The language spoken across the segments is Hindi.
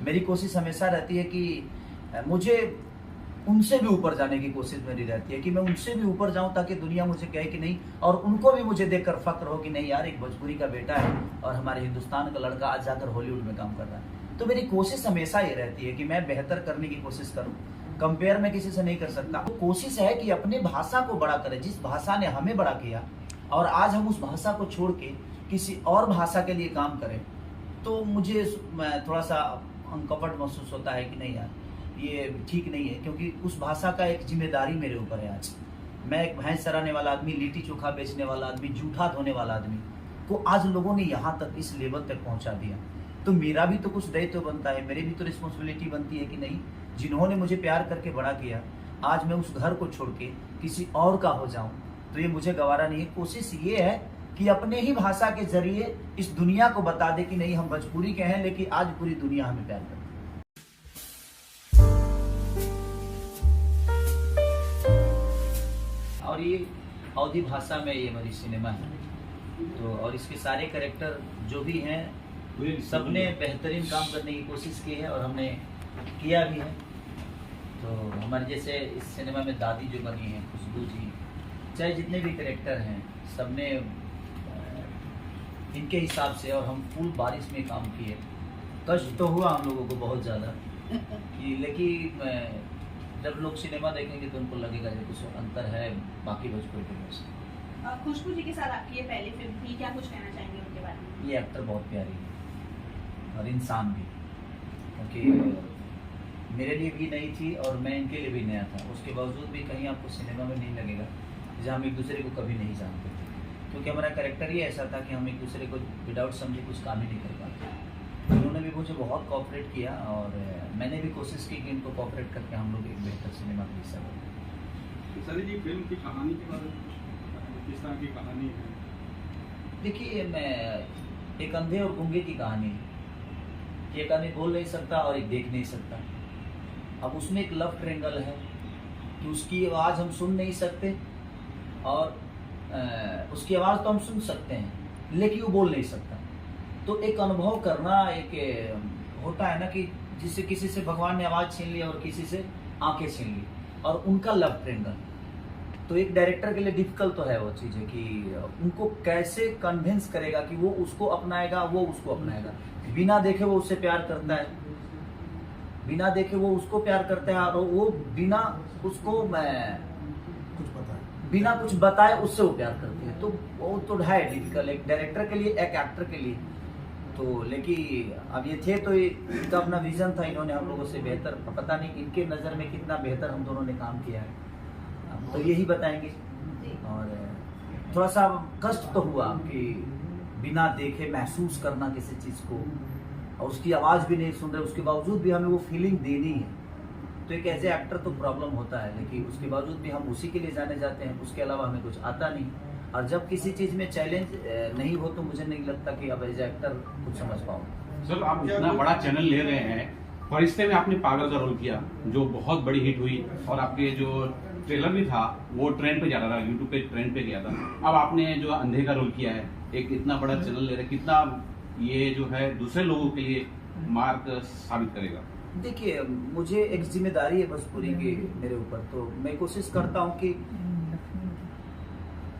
मेरी कोशिश हमेशा रहती है कि मुझे उनसे भी ऊपर जाने की कोशिश मेरी रहती है कि मैं उनसे भी ऊपर जाऊं, ताकि दुनिया मुझे कहे कि नहीं, और उनको भी मुझे देखकर फक्र हो कि नहीं यार, एक भोजपुरी का बेटा है और हमारे हिंदुस्तान का लड़का आज जाकर हॉलीवुड में काम कर रहा है। तो मेरी कोशिश हमेशा ये रहती है कि मैं बेहतर करने की कोशिश करूं, कंपेयर मैं किसी से नहीं कर सकता। तो कोशिश है कि अपने भाषा को बड़ा करें, जिस भाषा ने हमें बड़ा किया, और आज हम उस भाषा को छोड़ के किसी और भाषा के लिए काम करें, तो मुझे थोड़ा सा अनकंफर्ट महसूस होता है कि नहीं यार, ये ठीक नहीं है, क्योंकि उस भाषा का एक जिम्मेदारी मेरे ऊपर है। आज मैं एक भैंस चराने वाला आदमी, लिट्टी चोखा बेचने वाला आदमी, जूठा धोने वाला आदमी को आज लोगों ने यहाँ तक, इस लेवल तक पहुँचा दिया। तो मेरा भी तो कुछ दायित्व बनता है, मेरी भी तो रिस्पॉन्सिबिलिटी बनती है कि नहीं, जिन्होंने मुझे प्यार करके बड़ा किया, आज मैं उस घर को छोड़ के किसी और का हो जाऊं, तो ये मुझे गवारा नहीं है। कोशिश ये है कि अपने ही भाषा के जरिए इस दुनिया को बता दे कि नहीं, हम भोजपुरी के हैं, लेकिन आज पूरी दुनिया हमें प्यार करती है। और ये अवधी भाषा में ये हमारी सिनेमा है, तो और इसके सारे कैरेक्टर जो भी हैं, सबने बेहतरीन काम करने की कोशिश की है और हमने किया भी है। तो हमारे जैसे इस सिनेमा में दादी जो बनी है, खुशबू जी, चाहे जितने भी कैरेक्टर हैं, सबने इनके हिसाब से, और हम फुल बारिश में काम किए। कष्ट तो हुआ हम लोगों को बहुत ज़्यादा कि, लेकिन जब लोग सिनेमा देखेंगे तो उनको लगेगा कि कुछ अंतर है बाकी भोजपुरी फिल्मों से। खुशबू जी के साथ आपकी ये पहली फिल्म थी, क्या कुछ कहना चाहेंगे उनके बारे में? ये एक्टर बहुत प्यारी है और इंसान भी, क्योंकि मेरे लिए भी नई थी और मैं इनके लिए भी नया था। उसके बावजूद भी कहीं आपको सिनेमा में नहीं लगेगा जहाँ हम एक दूसरे को कभी नहीं जानते थे, क्योंकि हमारा कैरेक्टर ही ऐसा था कि हम एक दूसरे को विदाउट समझे कुछ काम ही नहीं कर पाते। उन्होंने भी मुझे बहुत कोऑपरेट किया और मैंने भी कोशिश की कि इनको कोऑपरेट करके हम लोग एक बेहतर सिनेमा का हिस्सा बने। सर जी, फिल्म की कहानी के बारे में किस तरह की कहानी है? देखिए, मैं एक अंधे और गूंगे की कहानी है कि एक आदमी बोल नहीं सकता और एक देख नहीं सकता। अब उसमें एक लव ट्रायंगल है कि उसकी आवाज़ हम सुन नहीं सकते और उसकी आवाज़ तो हम सुन सकते हैं लेकिन वो बोल नहीं सकता। तो एक अनुभव करना एक होता है ना कि जिससे किसी से भगवान ने आवाज़ छीन ली और किसी से आंखें छीन ली, और उनका लव ट्रायंगल। तो एक डायरेक्टर के लिए डिफिकल्ट तो है वो चीज़ है कि उनको कैसे कन्विंस करेगा कि वो उसको अपनाएगा, वो उसको अपनाएगा। बिना देखे वो उससे प्यार करता है, बिना देखे वो उसको प्यार करता है, और वो बिना उसको बिना कुछ बताए उससे वो प्यार करती है। तो वो तो है डिफिकल्ट एक डायरेक्टर के लिए, एक एक्टर के लिए। तो लेकिन अब ये थे तो इनका अपना विजन था, इन्होंने हम लोगों से बेहतर, पता नहीं इनके नज़र में कितना बेहतर हम दोनों ने काम किया है, तो यही बताएंगे। और थोड़ा सा कष्ट तो हुआ कि बिना देखे महसूस करना किसी चीज़ को, और उसकी आवाज़ भी नहीं सुन रहे, उसके बावजूद भी हमें वो फीलिंग देनी है। तो एक एज ए एक्टर तो प्रॉब्लम होता है, लेकिन उसके बावजूद भी हम उसी के लिए जाने जाते हैं, उसके अलावा हमें कुछ आता नहीं। और जब किसी चीज़ में चैलेंज नहीं हो तो मुझे नहीं लगता कि अब एज ए एक्टर कुछ समझ पाऊँ। सर, आप इतना बड़ा चैनल ले रहे हैं, फरिश्ते में आपने पागल का रोल किया जो बहुत बड़ी हिट हुई, और आपके जो ट्रेलर भी था वो ट्रेंड पे जा रहा था, यूट्यूब पे ट्रेंड पे गया था। अब आपने जो अंधे का रोल किया है, एक इतना बड़ा चैनल ले रहे हैं, कितना ये जो है दूसरे लोगों के लिए मार्क साबित करेगा? देखिए, मुझे एक जिम्मेदारी है भोजपुरी की मेरे ऊपर, तो मैं कोशिश करता हूँ कि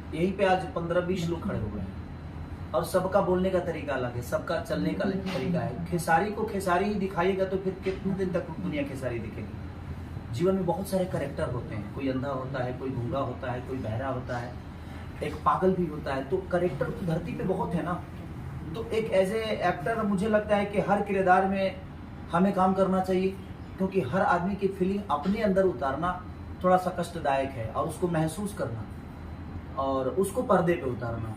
यहीं पे आज 15-20 लोग खड़े हुए हैं और सबका बोलने का तरीका अलग है, सबका चलने का तरीका है। खेसारी को खेसारी ही दिखाइएगा तो फिर कितने दिन तक दुनिया खेसारी दिखेगी। जीवन में बहुत सारे कैरेक्टर होते हैं, कोई अंधा होता है, कोई गूंगा होता है, कोई बहरा होता है, एक पागल भी होता है। तो कैरेक्टर तो धरती पे बहुत है ना। तो एक एज ए एक्टर मुझे लगता है कि हर किरदार में हमें काम करना चाहिए, क्योंकि हर आदमी की फीलिंग अपने अंदर उतारना थोड़ा सा कष्टदायक है, और उसको महसूस करना और उसको पर्दे पे उतारना।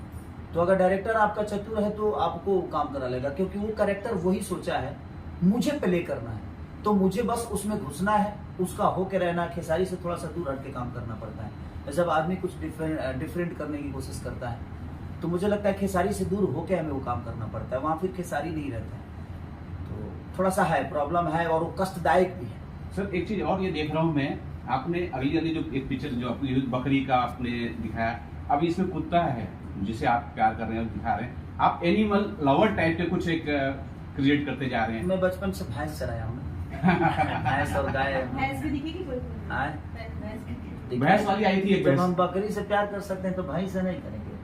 तो अगर डायरेक्टर आपका चतुर है तो आपको काम करा लेगा, क्योंकि वो कैरेक्टर वही सोचा है मुझे प्ले करना है, तो मुझे बस उसमें घुसना है, उसका होके रहना है। खेसारी से थोड़ा सा दूर हट के काम करना पड़ता है। जब आदमी कुछ डिफरेंट करने की कोशिश करता है तो मुझे लगता है खेसारी से दूर होके हमें वो काम करना पड़ता है, वहाँ फिर खेसारी नहीं रहता है। तो थोड़ा सा है, प्रॉब्लम है, और वो कष्टदायक भी है। सर, एक चीज और ये देख रहा हूँ मैं, आपने अगली वाली जो एक पिक्चर जो अपनी बकरी का आपने दिखाया, अभी इसमें कुत्ता है जिसे आप प्यार कर रहे हैं और दिखा रहे हैं। आप एनिमल लवर टाइप के कुछ एक क्रिएट करते जा रहे हैं। मैं बचपन से भैंस चराया हूँ भैंस और गाय। भैंस भी दिखेगी कोई हाँ? भैंस वाली आई थी एक जब भैंस। हम बकरी से प्यार कर सकते हैं तो भाई से नहीं करेंगे,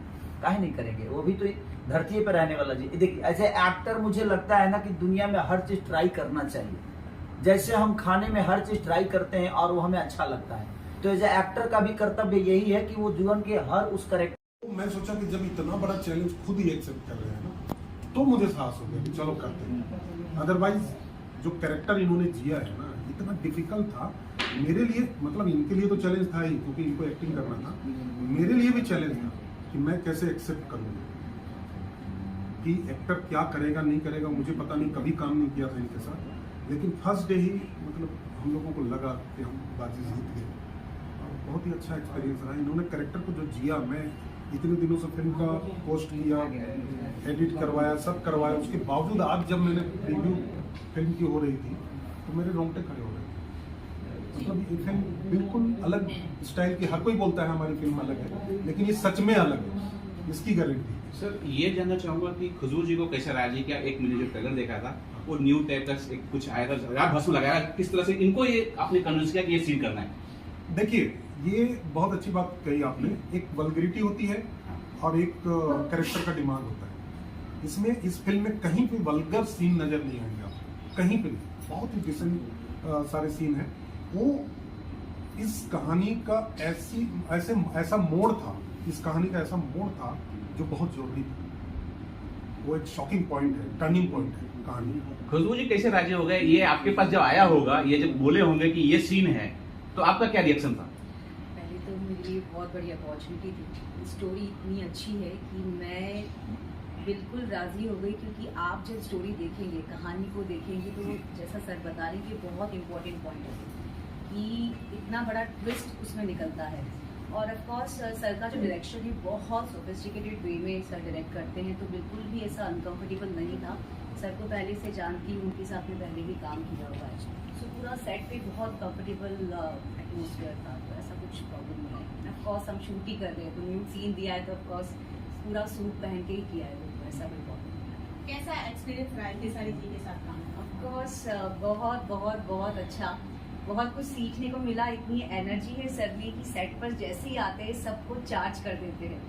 काहे नहीं करेंगे? वो भी तो धरती पे रहने वाला जी। देखिए ऐसे एक्टर मुझे लगता है ना कि दुनिया में हर चीज ट्राई करना चाहिए। जैसे हम खाने में हर चीज ट्राई करते हैं और वो हमें अच्छा लगता है, तो एज एक्टर का भी कर्तव्य यही है कि वो जीवन के हर उस करेक्टर। मैं सोचा कि जब इतना बड़ा चैलेंज खुद ही एक्सेप्ट कर रहे हैं ना, तो मुझे साहस हो गया कि चलो करते हैं। अदरवाइज जो कैरेक्टर इन्होंने जिया है ना, इतना डिफिकल्ट था मेरे लिए। मतलब इनके लिए तो चैलेंज था ही क्योंकि इनको एक्टिंग करना था, मेरे लिए भी चैलेंज था कि मैं कैसे एक्सेप्ट करूँगा कि एक्टर क्या करेगा नहीं करेगा। मुझे पता नहीं, कभी काम नहीं किया था इनके साथ, लेकिन फर्स्ट डे ही मतलब हम लोगों को लगा कि हम बाजी जीत गए। और बहुत ही अच्छा एक्सपीरियंस रहा। इन्होंने कैरेक्टर को जो जिया, मैं इतने दिनों से फिल्म का पोस्ट किया, एडिट करवाया, सब करवाया, उसके बावजूद आज जब मैंने रिव्यू फिल्म की हो रही थी तो मेरे रोंगटे खड़े हो रहे थे। मतलब ये फिल्म बिल्कुल अलग स्टाइल की। हर कोई बोलता है हमारी फिल्म अलग है, लेकिन ये सच में अलग है, इसकी गारंटी। सर ये जानना चाहूंगा कि खुजूर जी को कैसा रहा जी? क्या एक मैंने जो ट्रेलर देखा था वो न्यू टाइप का एक कुछ आया था, रात भस्म लगाया, किस तरह से इनको ये आपने कन्विंस किया कि ये सीन करना है? देखिए ये बहुत अच्छी बात कही आपने। एक वल्गरिटी होती है और एक कैरेक्टर का डिमांड होता है। इसमें इस फिल्म में कहीं पे वल्गर सीन नजर नहीं आएंगे आपको, कहीं पे नहीं। बहुत ही डिसेंट सारे सीन हैं। वो इस कहानी का ऐसा मोड़ था, इस कहानी का ऐसा मोड़ था जो बहुत जरूरी था। वो एक शॉकिंग पॉइंट है, टर्निंग पॉइंट है कहानी। खुशबू जी कैसे राजी हो गए? ये आपके पास जब आया होगा, ये जब बोले होंगे कि ये सीन है, तो आपका क्या रिएक्शन था? पहले तो मेरे लिए बहुत बड़ी अपॉर्चुनिटी थी। स्टोरी इतनी अच्छी है कि मैं बिल्कुल राज़ी हो गई, क्योंकि आप जब स्टोरी देखेंगे, कहानी को देखेंगे, तो जैसा सर बता रहे हैं कि बहुत इंपॉर्टेंट पॉइंट है कि इतना बड़ा ट्विस्ट उसमें निकलता है। और ऑफ कोर्स सर का जो डायरेक्शन है बहुत सोफिस्टिकेटेड वे में सर डायरेक्ट करते हैं, तो बिल्कुल भी ऐसा अनकंफर्टेबल नहीं था। सर को पहले से जानती हूँ, उनके साथ में पहले भी काम किया हुआ है, सो पूरा सेट पे बहुत कंफर्टेबल एटमोसफियर था, तो ऐसा कुछ प्रॉब्लम नहीं है। ऑफ कोर्स हम शूट ही कर रहे हैं, तो न्यू सीन दिया है तो ऑफ कोर्स पूरा सूट पहन के ही किया है, तो ऐसा कोई प्रॉब्लम नहीं है। कैसा एक्सपीरियंस रहा है इतनी सारी चीज़ के साथ काम? ऑफ कोर्स बहुत बहुत बहुत अच्छा, बहुत कुछ सीखने को मिला। इतनी एनर्जी है सर में कि सेट पर जैसे ही आते हैं सबको चार्ज कर देते हैं,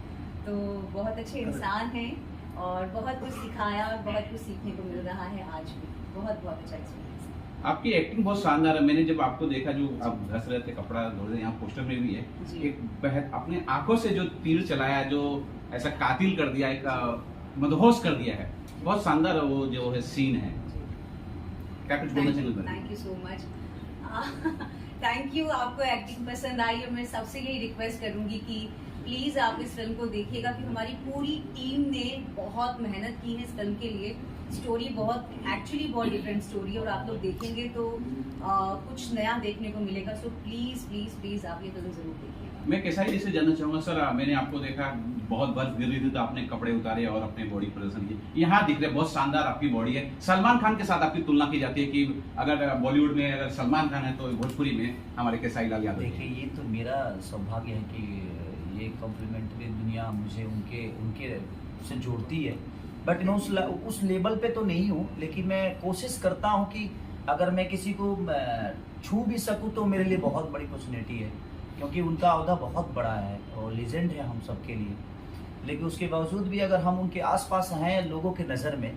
तो बहुत अच्छे इंसान हैं और बहुत कुछ सिखाया और बहुत कुछ सीखने को मिल रहा है आज भी। बहुत बहुत अच्छा एक्सपीरियंस। आपकी एक्टिंग बहुत शानदार है। मैंने जब आपको देखा, जो आप घस रहे थे, कपड़ा धो रहे, यहाँ पोस्टर में भी है, जी। एक अपने आंखों से जो तीर चलाया, जो ऐसा कातिल कर दिया, एक मदहोश कर दिया है, बहुत शानदार वो जो है सीन है। क्या कुछ बोलना चाहिए? Thank you so much. Thank you, आपको एक्टिंग पसंद आई और मैं सबसे यही रिक्वेस्ट करूंगी कि प्लीज़ आप इस फिल्म को देखिएगा, कि हमारी पूरी टीम ने बहुत मेहनत की है इस फिल्म के लिए। स्टोरी बहुत डिफरेंट स्टोरी है और आप लोग देखेंगे तो कुछ नया देखने को मिलेगा। सो प्लीज़ प्लीज़ प्लीज़ आप ये फिल्म ज़रूर देखिएगा। मैं केसारी जी से जानना चाहूंगा सर, मैंने आपको देखा बहुत बर्फ गिर रही थी तो आपने कपड़े उतारे और अपने बॉडी प्रदर्शन किए। यहाँ दिख रहे बहुत शानदार आपकी बॉडी है। सलमान खान के साथ आपकी तुलना की जाती है कि अगर बॉलीवुड में अगर सलमान खान है तो भोजपुरी में हमारे केसारी लाल यादव। देखिए ये तो मेरा सौभाग्य है कि ये कॉम्प्लीमेंट्री दुनिया मुझे उनके से जोड़ती है, बट मैं उस लेवल पे तो नहीं हूँ, लेकिन मैं कोशिश करता हूँ कि अगर मैं किसी को छू भी सकूँ तो मेरे लिए बहुत बड़ी अपॉर्चुनिटी है, क्योंकि उनका अहदा बहुत बड़ा है और लीजेंड है हम सबके लिए। लेकिन उसके बावजूद भी अगर हम उनके आसपास हैं लोगों के नज़र में,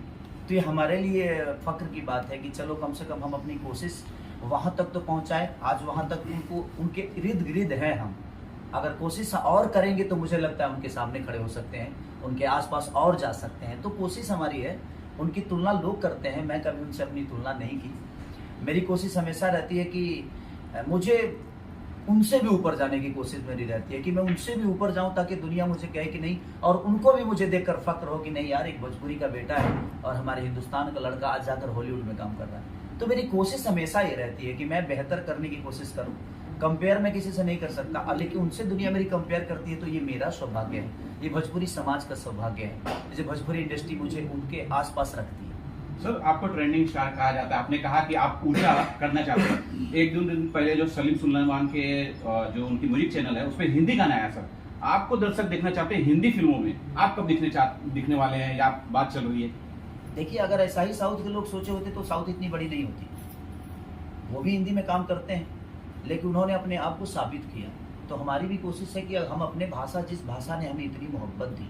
तो ये हमारे लिए फ़ख्र की बात है कि चलो कम से कम हम अपनी कोशिश वहाँ तक तो पहुँचाएं। आज वहाँ तक उनके इर्द गिर्द हैं हम। अगर कोशिश और करेंगे तो मुझे लगता है उनके सामने खड़े हो सकते हैं, उनके आसपास और जा सकते हैं। तो कोशिश हमारी है। उनकी तुलना लोग करते हैं, मैं कभी उनसे अपनी तुलना नहीं की। मेरी कोशिश हमेशा रहती है कि मुझे उनसे भी ऊपर जाने की कोशिश मेरी रहती है, कि मैं उनसे भी ऊपर जाऊं ताकि दुनिया मुझे कहे कि नहीं, और उनको भी मुझे देखकर फक्र हो कि नहीं यार, एक भोजपुरी का बेटा है और हमारे हिंदुस्तान का लड़का आज जाकर हॉलीवुड में काम कर रहा है। तो मेरी कोशिश हमेशा ये रहती है कि मैं बेहतर करने की कोशिश करूँ। कंपेयर मैं किसी से नहीं कर सकता, लेकिन उनसे दुनिया मेरी कंपेयर करती है तो ये मेरा सौभाग्य है, ये भोजपुरी समाज का सौभाग्य है, जो भोजपुरी इंडस्ट्री मुझे उनके आसपास रखती है। सर आपको ट्रेंडिंग स्टार कहा जाता है। आपने कहा कि आप उल्टा करना चाहते हैं। एक दो दिन पहले जो सलीम सुलेमान के जो उनकी म्यूजिक चैनल है उस पर हिंदी गाना आया सर। आपको दर्शक देखना चाहते हैं हिंदी फिल्मों में, आप कब दिखने वाले हैं या बात चल रही है? देखिए अगर ऐसा ही साउथ के लोग सोचे होते तो साउथ इतनी बड़ी नहीं होती। वो भी हिंदी में काम करते हैं, लेकिन उन्होंने अपने आप को साबित किया। तो हमारी भी कोशिश है कि हम अपने भाषा, जिस भाषा ने हमें इतनी मोहब्बत दी,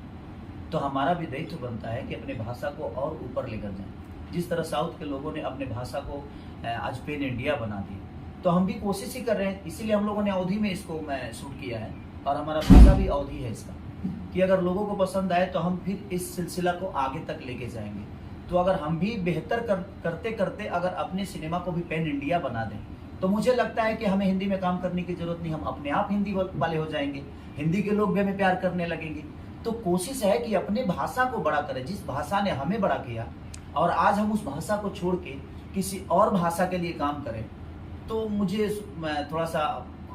तो हमारा भी दायित्व बनता है कि अपने भाषा को और ऊपर लेकर जाएं। जिस तरह साउथ के लोगों ने अपने भाषा को आज पेन इंडिया बना दी, तो हम भी कोशिश ही कर रहे हैं। इसीलिए हम लोगों ने अवधी में इसको मैं शूट किया है, और हमारा भाषा भी अवधी है इसका, कि अगर लोगों को पसंद आए तो हम फिर इस सिलसिला को आगे तक लेके जाएंगे। तो अगर हम भी बेहतर करते करते अगर अपने सिनेमा को भी पेन इंडिया बना दें, तो मुझे लगता है कि हमें हिंदी में काम करने की जरूरत नहीं, हम अपने आप हिंदी वाले हो जाएंगे, हिंदी के लोग भी हमें प्यार करने लगेंगे। तो कोशिश है कि अपने भाषा को बड़ा करें, जिस भाषा ने हमें बड़ा किया, और आज हम उस भाषा को छोड़ के किसी और भाषा के लिए काम करें, तो मुझे थोड़ा सा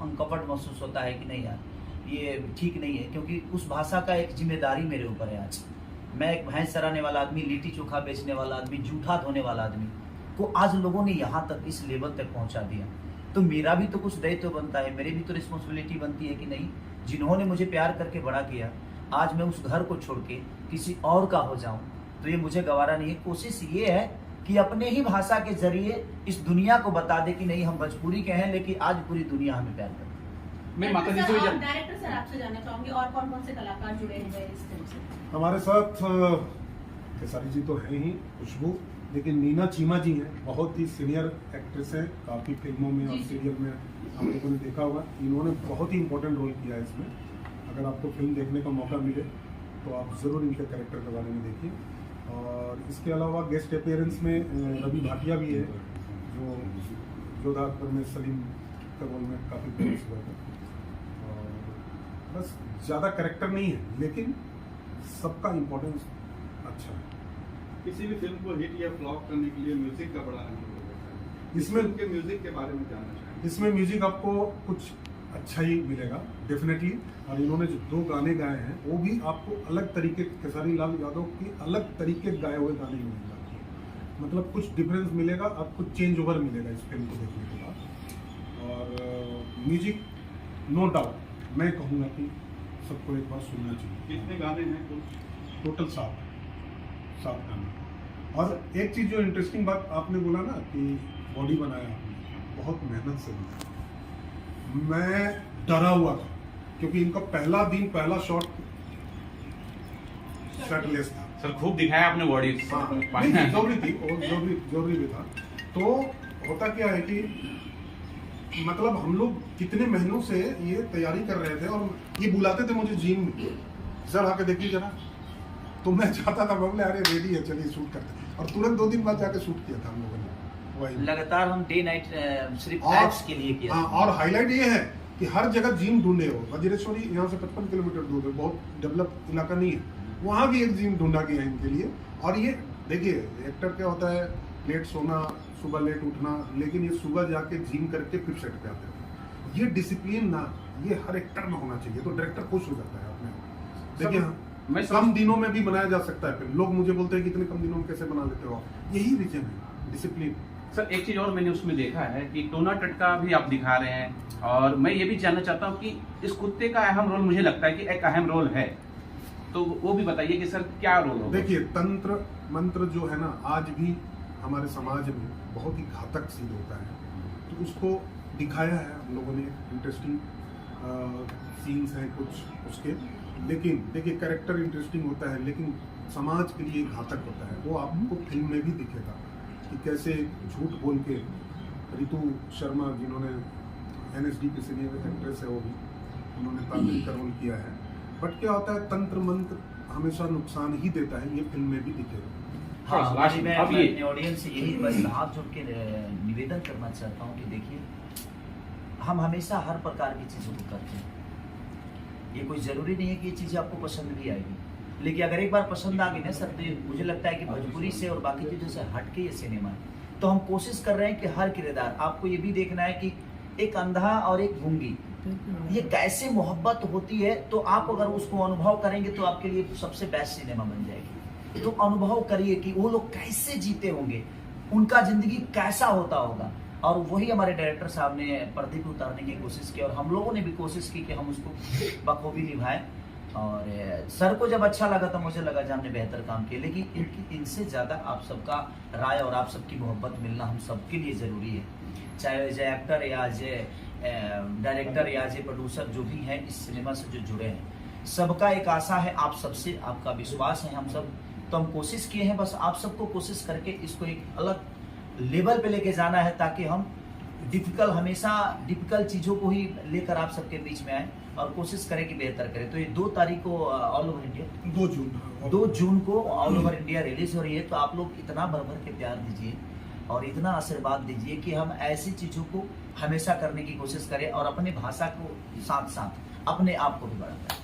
अनकंफर्ट महसूस होता है कि नहीं यार, ये ठीक नहीं है। क्योंकि उस भाषा का एक जिम्मेदारी मेरे ऊपर है। आज मैं एक भैंस चराने वाला आदमी, लिट्टी चोखा बेचने वाला आदमी, जूठा धोने वाला आदमी को आज लोगों ने यहाँ तक, इस लेवल तक पहुँचा दिया। तो मेरा भी तो कुछ दायित्व बनता है, मेरी भी तो रिस्पॉन्सिबिलिटी बनती है कि नहीं, जिन्होंने मुझे प्यार करके बड़ा किया, आज मैं उस घर को छोड़ के किसी और का हो जाऊं, तो ये मुझे गवारा नहीं है। कोशिश ये है कि अपने ही भाषा के जरिए इस दुनिया को बता दे कि नहीं, हम भोजपुरी के हैं, लेकिन आज पूरी दुनिया हमें प्यार करती है। मैं माता जी से भी डायरेक्टर सर आपसे जानना चाहूंगी, और कौन कौन से कलाकार जुड़े हैं इस फिल्म से? हमारे साथ खेसारी जी तो हैं ही, खुशबू, लेकिन नीना चीमा जी हैं, बहुत ही सीनियर एक्ट्रेस हैं, काफ़ी फिल्मों में और सीरियल में आप लोगों ने देखा होगा। इन्होंने बहुत ही इंपॉर्टेंट रोल किया है इसमें। अगर आपको फिल्म देखने का मौका मिले तो आप ज़रूर इनके कैरेक्टर के बारे में देखिए। और इसके अलावा गेस्ट अपीयरेंस में रवि भाटिया भी है, जो जोधा अकबर में सलीम के रोल में काफ़ी फेमस हुआ है। और बस ज़्यादा कैरेक्टर नहीं है, लेकिन सबका इम्पोर्टेंस अच्छा है। किसी भी फिल्म को हिट या फ्लॉप करने के लिए म्यूजिक का बड़ा अहम रोल होता है। इसमें उनके म्यूजिक के बारे में जानना चाहेंगे। इसमें म्यूजिक आपको कुछ अच्छा ही मिलेगा डेफिनेटली। और इन्होंने जो 2 गाने गाए हैं वो भी आपको अलग तरीके, खेसारी लाल यादव के अलग तरीके गाए हुए गाने मिलेंगे आपको, मतलब कुछ डिफरेंस मिलेगा, आपको चेंज ओवर मिलेगा इस फिल्म को देखने के बाद। और म्यूजिक नो डाउट मैं कहूँगा कि सबको एक बार सुनना चाहिए। कितने गाने हैं कुछ? टोटल 7 गाने। और एक चीज़ जो इंटरेस्टिंग बात आपने बोला ना कि बॉडी बनाया आपने, बहुत मेहनत से बनाया। मैं डरा हुआ था क्योंकि इनका पहला दिन, पहला शॉट शर्टलेस था। सर खूब दिखाया आपने बॉडी। जरूरी थी, जरूरी भी था। तो होता क्या है कि मतलब हम लोग कितने महीनों से ये तैयारी कर रहे थे, और ये बुलाते थे मुझे जिम, सर आके देखिए जरा, तो मैं चाहता था, बोले अरे रेडी है चलिए शूट करते हैं, और तुरंत 2 दिन बाद जाके शूट किया था हम लोगों ने। वही लगातार हम डे नाइट सिर्फ और- एड्स के लिए किया। हाँ, और हाईलाइट ये है कि हर जगह जिम ढूंढे हो। वज्रेश्वरी यहाँ से 55 किलोमीटर दूर है, बहुत डेवलप इलाका नहीं है, वहाँ भी एक जिम ढूंढा गया इनके लिए। और ये देखिए एक्टर क्या होता है, लेट सोना, सुबह लेट उठना, लेकिन ये सुबह जाके जिम करके फिर सेट पे आते हैं। ये डिसिप्लिन ना, ये हर एक्टर में होना चाहिए, तो डायरेक्टर खुश हो जाता है अपने। देखिए मैं कम दिनों में भी बनाया जा सकता है फिल्म। लोग मुझे बोलते हैं कि इतने कम दिनों में कैसे बना लेते हो, यही रीजन है, डिसिप्लिन। सर एक चीज और मैंने उसमें देखा है कि टोना टटका भी आप दिखा रहे हैं, और मैं ये भी जानना चाहता हूँ कि इस कुत्ते का अहम रोल, मुझे लगता है कि एक अहम रोल है, तो वो भी बताइए कि सर क्या रोल होगा। देखिए तंत्र मंत्र जो है ना, आज भी हमारे समाज में बहुत ही घातक सिद्ध होता है, तो उसको दिखाया है हम लोगों ने। इंटरेस्टिंग सीन्स हैं कुछ उसके, लेकिन देखिए कैरेक्टर इंटरेस्टिंग होता है, लेकिन समाज के लिए घातक होता है। वो आपको फिल्म में भी दिखेगा कि कैसे झूठ बोल के रितु शर्मा, जिन्होंने NSD की सीनियर एक्ट्रेस है, वो भी उन्होंने तांत्रिक का रोल किया है। बट क्या होता है, तंत्र मंत्र हमेशा नुकसान ही देता है, ये फिल्म में भी दिखेगा। हाँ, लास्ट मैं अब ये अपने ऑडियंस से यही बस हाथ जोड़ के निवेदन करना चाहता हूँ कि देखिए, हम हमेशा हर प्रकार की चीज़ों को करते हैं। ये कोई ज़रूरी नहीं है कि ये चीज़ें आपको पसंद भी आएगी, लेकिन अगर एक बार पसंद आ गई ना सर, तो मुझे लगता है कि भोजपुरी से और बाकी चीज़ों से हट के ये सिनेमा है। तो हम कोशिश कर रहे हैं कि हर किरदार, आपको ये भी देखना है कि एक अंधा और एक गूंगी, ये कैसे मोहब्बत होती है, तो आप अगर उसको अनुभव करेंगे तो आपके लिए सबसे बेस्ट सिनेमा बन जाएगी। तो अनुभव करिए कि वो लोग कैसे जीते होंगे, उनका जिंदगी कैसा होता होगा, और वही हमारे डायरेक्टर साहब ने पर्दे पे उतारने की कोशिश की, और हम लोगों ने भी कोशिश की कि हम उसको बखूबी निभाएं। और सर को जब अच्छा लगा तो मुझे लगा कि हमने बेहतर काम किया, लेकिन इनसे ज़्यादा आप सबका राय और आप सबकी मोहब्बत मिलना हम सबके लिए ज़रूरी है। चाहे एज एक्टर या एज डायरेक्टर या एज प्रोड्यूसर जो भी हैं इस सिनेमा से जो जुड़े हैं, सबका एक आशा है आप सबसे, आपका विश्वास है हम सब, तो हम कोशिश किए हैं बस आप सबको कोशिश करके इसको एक अलग लेवल पे लेके जाना है, ताकि हम हमेशा डिफिकल्ट चीज़ों को ही लेकर आप सबके बीच में आए और कोशिश करें कि बेहतर करें। तो ये 2 तारीख को ऑल ओवर इंडिया 2 जून को ऑल ओवर इंडिया रिलीज हो रही है। तो आप लोग इतना भर भर के प्यार दीजिए और इतना आशीर्वाद दीजिए कि हम ऐसी चीज़ों को हमेशा करने की कोशिश करें और अपने भाषा को साथ साथ अपने आप को भी बढ़ाएं।